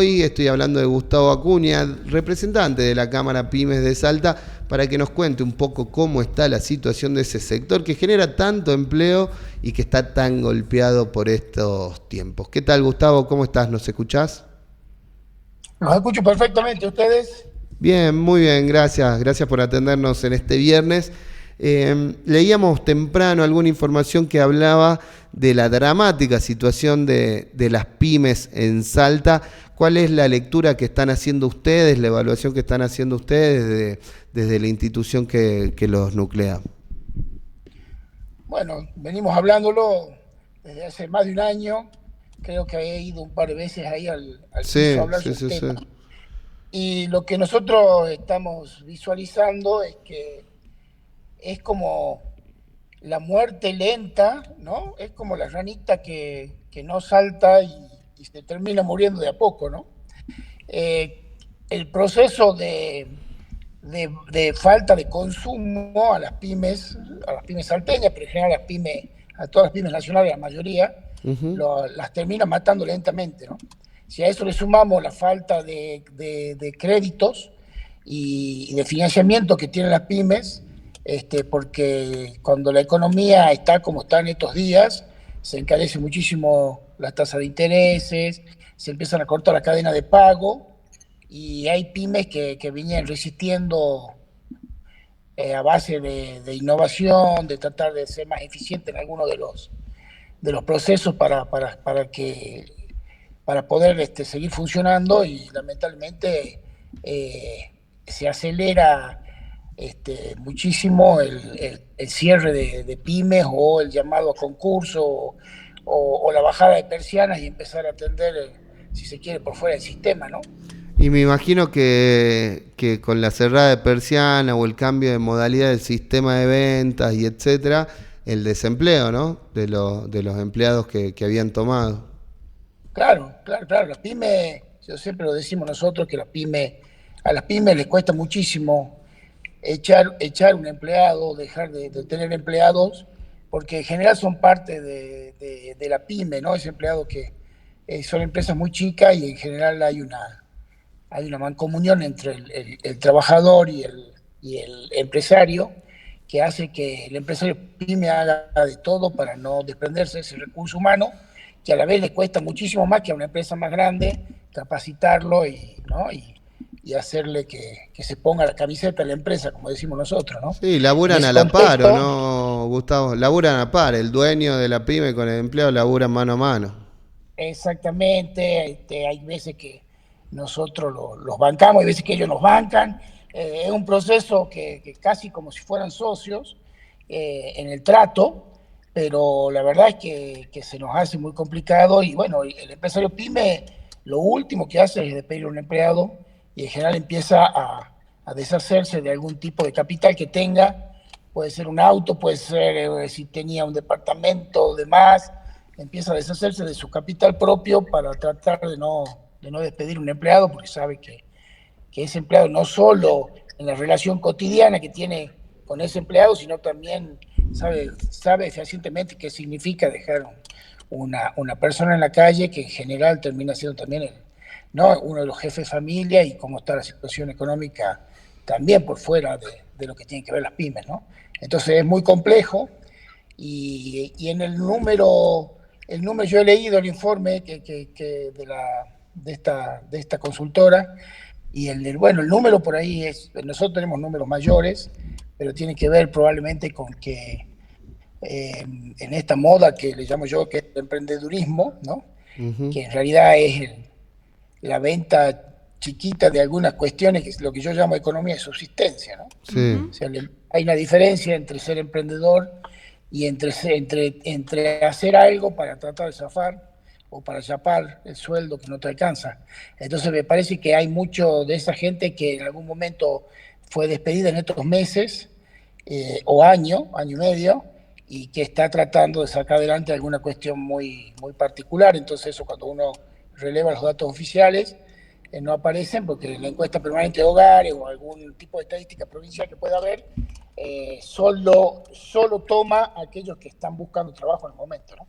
Hoy estoy hablando de Gustavo Acuña, representante de la Cámara Pymes de Salta, para que nos cuente un poco cómo está la situación de ese sector que genera tanto empleo y que está tan golpeado por estos tiempos. ¿Qué tal, Gustavo? ¿Cómo estás? ¿Nos escuchás? Los escucho perfectamente. ¿Ustedes? Bien, muy bien, gracias. Gracias por atendernos en este viernes. Leíamos temprano alguna información que hablaba de la dramática situación de las pymes en Salta. ¿Cuál es la lectura que están haciendo ustedes, la evaluación que están haciendo ustedes desde la institución que los nuclea? Bueno, venimos hablándolo desde hace más de un año. Creo que he ido un par de veces ahí al piso a Sí, hablar sí, sobre el sí, sí. tema. Y lo que nosotros estamos visualizando es que es como la muerte lenta, ¿no? Es como la ranita que no salta y se termina muriendo de a poco, ¿no? El proceso de falta de consumo a las pymes salteñas, pero en general a todas las pymes nacionales, la mayoría, Ujú. las termina matando lentamente, ¿no? Si a eso le sumamos la falta de créditos y de financiamiento que tienen las pymes, porque cuando la economía está como está en estos días, se encarece muchísimo la tasa de intereses, se empiezan a cortar la cadena de pago y hay pymes que venían resistiendo a base de innovación, de tratar de ser más eficiente en algunos de los procesos para poder seguir funcionando y lamentablemente eh, se acelera muchísimo el cierre de pymes o el llamado a concurso o la bajada de persianas y empezar a atender, si se quiere, por fuera del sistema, ¿no? Y me imagino que con la cerrada de persiana o el cambio de modalidad del sistema de ventas y etcétera, el desempleo, ¿no? De los empleados que habían tomado. Claro, claro, claro. Las pymes, yo siempre lo decimos nosotros, que a las pymes les cuesta muchísimo echar un empleado, dejar de tener empleados, porque en general son parte de la pyme, ¿no? Ese empleado que son empresas muy chicas y en general hay una mancomunión entre el trabajador y el empresario que hace que el empresario pyme haga de todo para no desprenderse de ese recurso humano, que a la vez le cuesta muchísimo más que a una empresa más grande capacitarlo ¿no? y hacerle que se ponga la camiseta de la empresa, como decimos nosotros, ¿no? Sí, En laburan ese a la par, ¿o contexto, no, Gustavo? Laburan a par. El dueño de la pyme con el empleado laburan mano a mano. exactamente, hay veces que nosotros los bancamos, hay veces que ellos nos bancan. Es un proceso que casi como si fueran socios en el trato, pero la verdad es que se nos hace muy complicado y bueno, el empresario pyme lo último que hace es despedir a un empleado y en general empieza a deshacerse de algún tipo de capital que tenga. Puede ser un auto, puede ser si tenía un departamento de más, empieza a deshacerse de su capital propio para tratar de no despedir un empleado, porque sabe que ese empleado no solo en la relación cotidiana que tiene con ese empleado, sino también sabe fehacientemente qué significa dejar una persona en la calle, que en general termina siendo también ¿no? uno de los jefes de familia y cómo está la situación económica también por fuera de lo que tienen que ver las pymes, ¿no? Entonces es muy complejo y en el número, yo he leído el informe de esta consultora y bueno, el número por ahí nosotros tenemos números mayores, pero tiene que ver probablemente con que en esta moda que le llamo yo, que es el emprendedurismo, ¿no? Ujú. Que en realidad es la venta chiquita de algunas cuestiones, que es lo que yo llamo economía de subsistencia, ¿no? Sí. O sea, hay una diferencia entre ser emprendedor y entre hacer algo para tratar de zafar o para chapar el sueldo que no te alcanza. Entonces me parece que hay mucho de esa gente que en algún momento fue despedida en estos meses o año y medio, y que está tratando de sacar adelante alguna cuestión muy, muy particular. Entonces eso, cuando uno releva los datos oficiales, no aparecen porque en la encuesta permanente de hogares o algún tipo de estadística provincial que pueda haber, solo toma a aquellos que están buscando trabajo en el momento, ¿no?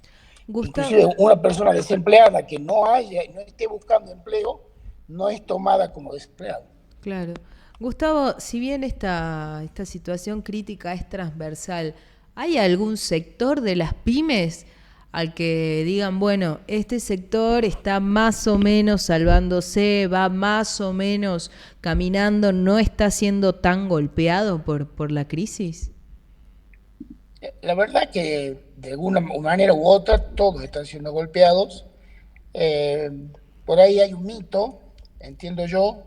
Gustavo, Inclusive una persona desempleada que no esté buscando empleo, no es tomada como desempleado. Claro. Gustavo, si bien esta situación crítica es transversal, ¿hay algún sector de las pymes al que digan, bueno, este sector está más o menos salvándose, va más o menos caminando, no está siendo tan golpeado por la crisis? La verdad que de alguna manera u otra todos están siendo golpeados. Eh, por ahí hay un mito, entiendo yo,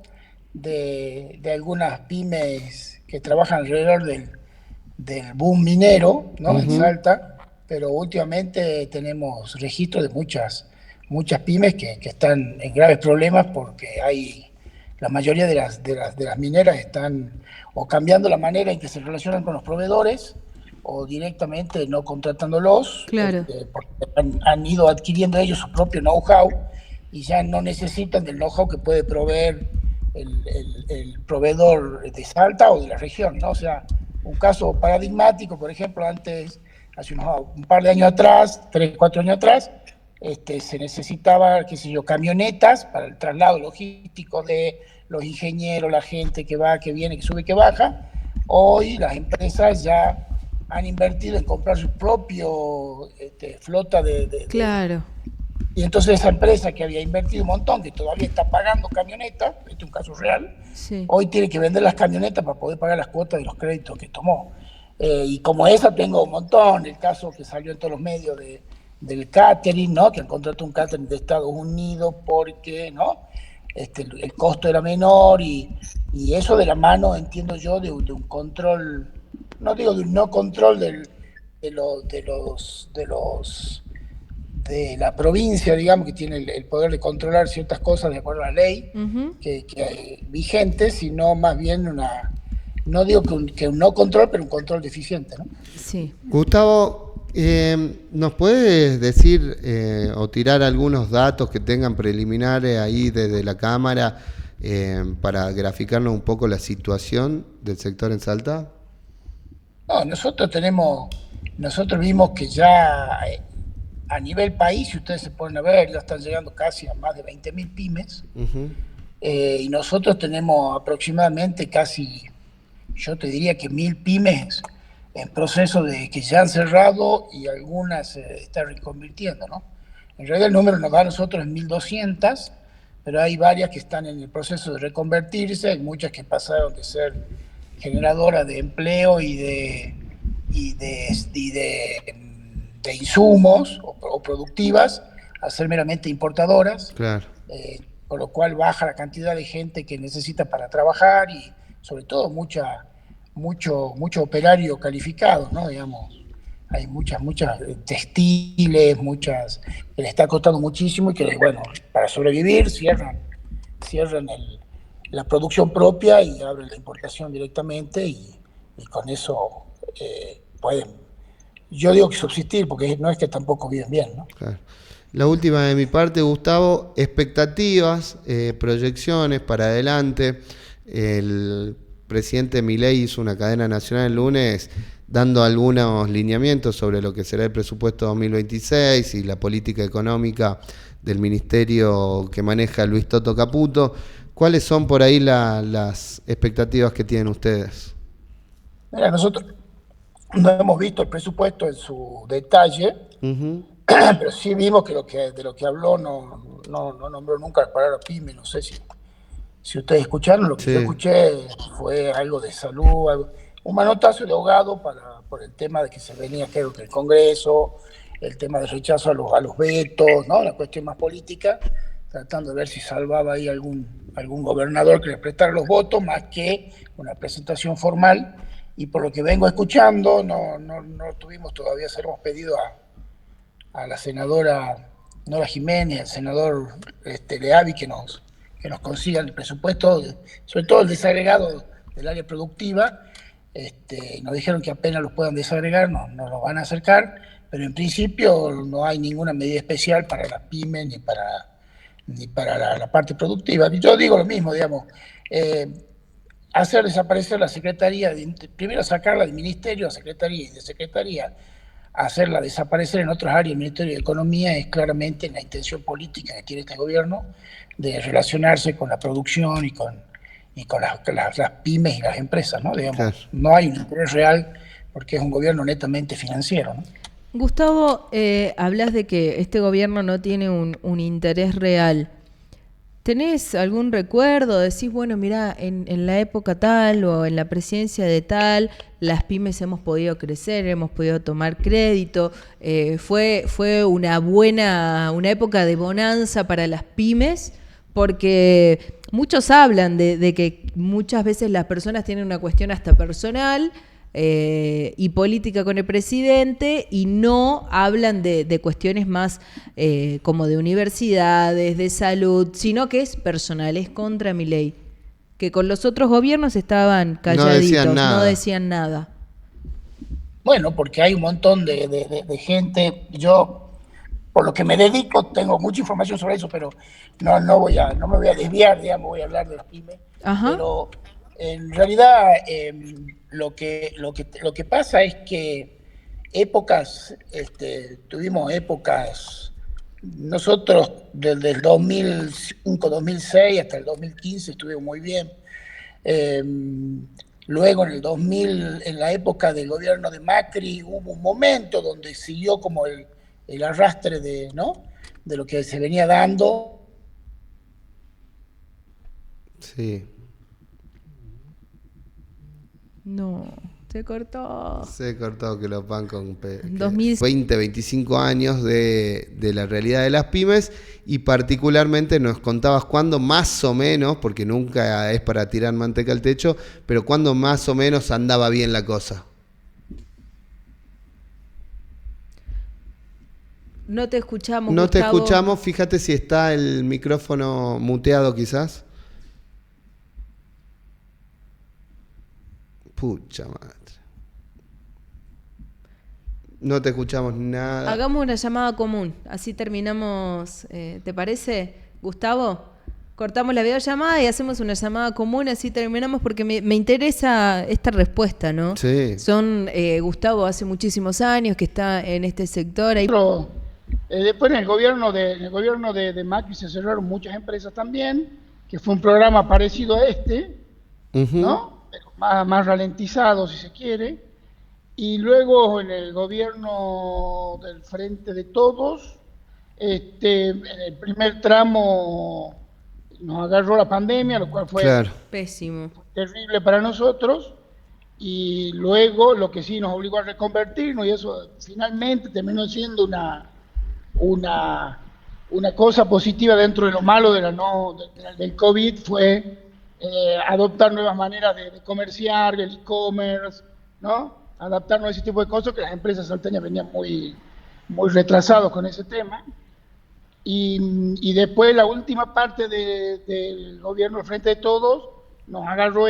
de algunas pymes que trabajan alrededor del boom minero, ¿no? En Salta, pero últimamente tenemos registro de muchas pymes que están en graves problemas porque la mayoría de las mineras están o cambiando la manera en que se relacionan con los proveedores o directamente no contratándolos, Claro. porque han ido adquiriendo ellos su propio know-how y ya no necesitan del know-how que puede proveer el proveedor de Salta o de la región, ¿no? O sea, un caso paradigmático, por ejemplo, hace un par de años atrás, 3, 4 años atrás, se necesitaba, qué sé yo, camionetas para el traslado logístico de los ingenieros, la gente que va, que viene, que sube, que baja. Hoy las empresas ya han invertido en comprar su propio flota Claro. y entonces esa empresa que había invertido un montón, que todavía está pagando camionetas, este es un caso real, Sí. hoy tiene que vender las camionetas para poder pagar las cuotas de los créditos que tomó. Y como esa tengo un montón, el caso que salió en todos los medios del catering, ¿no? Que han contratado un catering de Estados Unidos porque, ¿no? El costo era menor y eso de la mano, entiendo yo, de un control, no digo de un no control de la provincia, digamos, que tiene el poder de controlar ciertas cosas de acuerdo a la ley que hay vigente, sino más bien no digo que un no control, pero un control deficiente, ¿no? Sí. Gustavo, ¿nos puedes decir o tirar algunos datos que tengan preliminares ahí desde la Cámara para graficarnos un poco la situación del sector en Salta? No, nosotros vimos que ya a nivel país, si ustedes se ponen a ver, ya están llegando casi a más de 20.000 pymes. Y nosotros tenemos aproximadamente casi, yo te diría que 1.000 pymes en proceso de que ya han cerrado y algunas se están reconvirtiendo, ¿no? En realidad el número nos da a nosotros en 1.200, pero hay varias que están en el proceso de reconvertirse, hay muchas que pasaron de ser generadoras de empleo de insumos o productivas a ser meramente importadoras. Claro. Con lo cual baja la cantidad de gente que necesita para trabajar y sobre todo mucho operario calificado, ¿no? Digamos, hay muchas textiles, muchas que le está costando muchísimo y que, bueno, para sobrevivir cierran la producción propia y abren la importación directamente y con eso pueden, yo digo que subsistir, porque no es que tampoco viven bien, ¿no? Claro. La última de mi parte, Gustavo, expectativas, proyecciones para adelante. El presidente Milei hizo una cadena nacional el lunes dando algunos lineamientos sobre lo que será el presupuesto 2026 y la política económica del ministerio que maneja Luis Toto Caputo. ¿Cuáles son por ahí las expectativas que tienen ustedes? Mira, nosotros no hemos visto el presupuesto en su detalle, pero sí vimos que de lo que habló no nombró nunca la palabra pyme. No sé si ustedes escucharon. Lo que yo escuché fue algo de salud, un manotazo de ahogado por el tema de que se venía, creo que el Congreso, el tema de rechazo a los vetos, ¿no? La cuestión más política, tratando de ver si salvaba ahí algún gobernador que le prestara los votos, más que una presentación formal. Y por lo que vengo escuchando, no tuvimos todavía, se lo hemos pedido a la senadora Nora Jiménez, al senador Leavi, que nos consigan el presupuesto, sobre todo el desagregado del área productiva. Nos dijeron que apenas los puedan desagregar, nos lo van a acercar, pero en principio no hay ninguna medida especial para las pymes ni para la parte productiva. Yo digo lo mismo, digamos, hacer desaparecer la Secretaría, primero sacarla del Ministerio a Secretaría y de Secretaría hacerla desaparecer en otras áreas del Ministerio de Economía es claramente la intención política que tiene este gobierno de relacionarse con la producción y con las pymes y las empresas, ¿no? Digamos, Claro. no hay un interés real porque es un gobierno netamente financiero, ¿no? Gustavo, hablas de que este gobierno no tiene un interés real. ¿Tenés algún recuerdo? Decís, bueno, mira, en la época tal o en la presidencia de tal, las pymes hemos podido crecer, hemos podido tomar crédito. Fue una época de bonanza para las pymes, porque muchos hablan de que muchas veces las personas tienen una cuestión hasta personal y política con el presidente y no hablan de cuestiones más como de universidades, de salud, sino que es personal, es contra Milei. Que con los otros gobiernos estaban calladitos, no decían nada. Bueno, porque hay un montón de gente. Yo, por lo que me dedico, tengo mucha información sobre eso, pero no me voy a desviar, digamos, voy a hablar de las pymes. Ajá. Pero en realidad lo que pasa es que tuvimos épocas, nosotros desde el 2005, 2006 hasta el 2015 estuvimos muy bien. Luego en el 2000, en la época del gobierno de Macri, hubo un momento donde siguió como el arrastre ¿no? de lo que se venía dando. Sí. No, se cortó. Se cortó que los bancos 2000... 20, 25 años de la realidad de las pymes y particularmente nos contabas cuándo más o menos, porque nunca es para tirar manteca al techo, pero cuándo más o menos andaba bien la cosa. No te escuchamos, No Gustavo. te escuchamos, fíjate si está el micrófono muteado quizás. Pucha madre. No te escuchamos nada. Hagamos una llamada común, así terminamos. ¿Te parece, Gustavo? Cortamos la videollamada y hacemos una llamada común, así terminamos, porque me interesa esta respuesta, ¿no? Sí. Gustavo hace muchísimos años que está en este sector. Después en el gobierno de Macri se cerraron muchas empresas también, que fue un programa parecido a este, ¿no? Pero más ralentizado, si se quiere. Y luego en el gobierno del Frente de Todos, en el primer tramo nos agarró la pandemia, lo cual fue pésimo, terrible para nosotros. Y luego lo que sí nos obligó a reconvertirnos, y eso finalmente terminó siendo una cosa positiva dentro de lo malo del COVID, fue adoptar nuevas maneras de comerciar, el e-commerce, ¿no? Adaptarnos a ese tipo de cosas, que las empresas salteñas venían muy retrasados con ese tema. Y después la última parte del gobierno del Frente de Todos nos agarró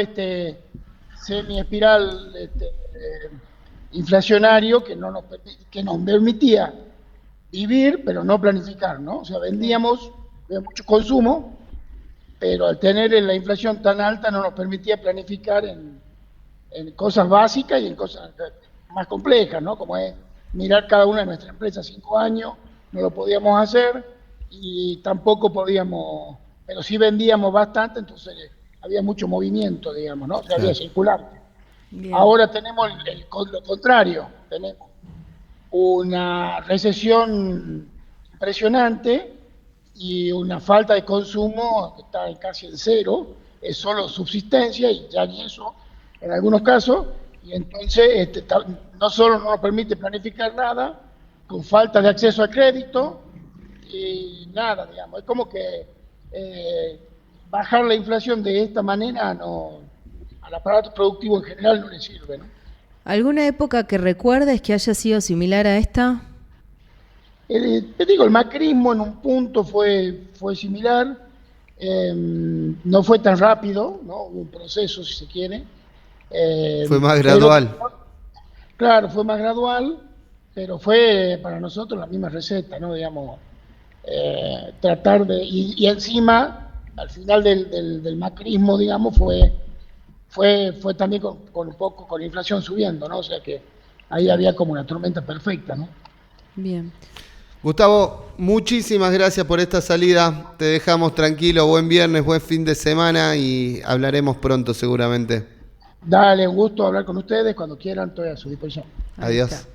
semi-espiral inflacionario que nos permitía vivir, pero no planificar, ¿no? O sea, vendíamos de mucho consumo, pero al tener la inflación tan alta no nos permitía planificar en cosas básicas y en cosas más complejas, ¿no? Como es mirar cada una de nuestras empresas 5 años, no lo podíamos hacer y tampoco podíamos, pero sí vendíamos bastante, entonces había mucho movimiento, digamos, ¿no? O sea, había circulante. Bien. Ahora tenemos lo contrario, tenemos una recesión impresionante y una falta de consumo que está casi en cero, es solo subsistencia y ya ni eso en algunos casos, y entonces no solo no nos permite planificar nada, con falta de acceso al crédito, y nada, digamos, es como que bajar la inflación de esta manera al aparato productivo en general no le sirve, ¿no? ¿Alguna época que recuerdes que haya sido similar a esta? Te digo, el macrismo en un punto fue similar, no fue tan rápido, ¿no? Hubo un proceso, si se quiere. Fue más gradual. Claro, fue más gradual, pero fue para nosotros la misma receta, ¿no? Digamos, tratar de... Y encima, al final del macrismo, digamos, fue también con un poco con la inflación subiendo, ¿no? O sea que ahí había como una tormenta perfecta, ¿no? Bien. Gustavo, muchísimas gracias por esta salida. Te dejamos tranquilo. Buen viernes, buen fin de semana y hablaremos pronto seguramente. Dale, un gusto hablar con ustedes. Cuando quieran, estoy a su disposición. Ahí Adiós. está.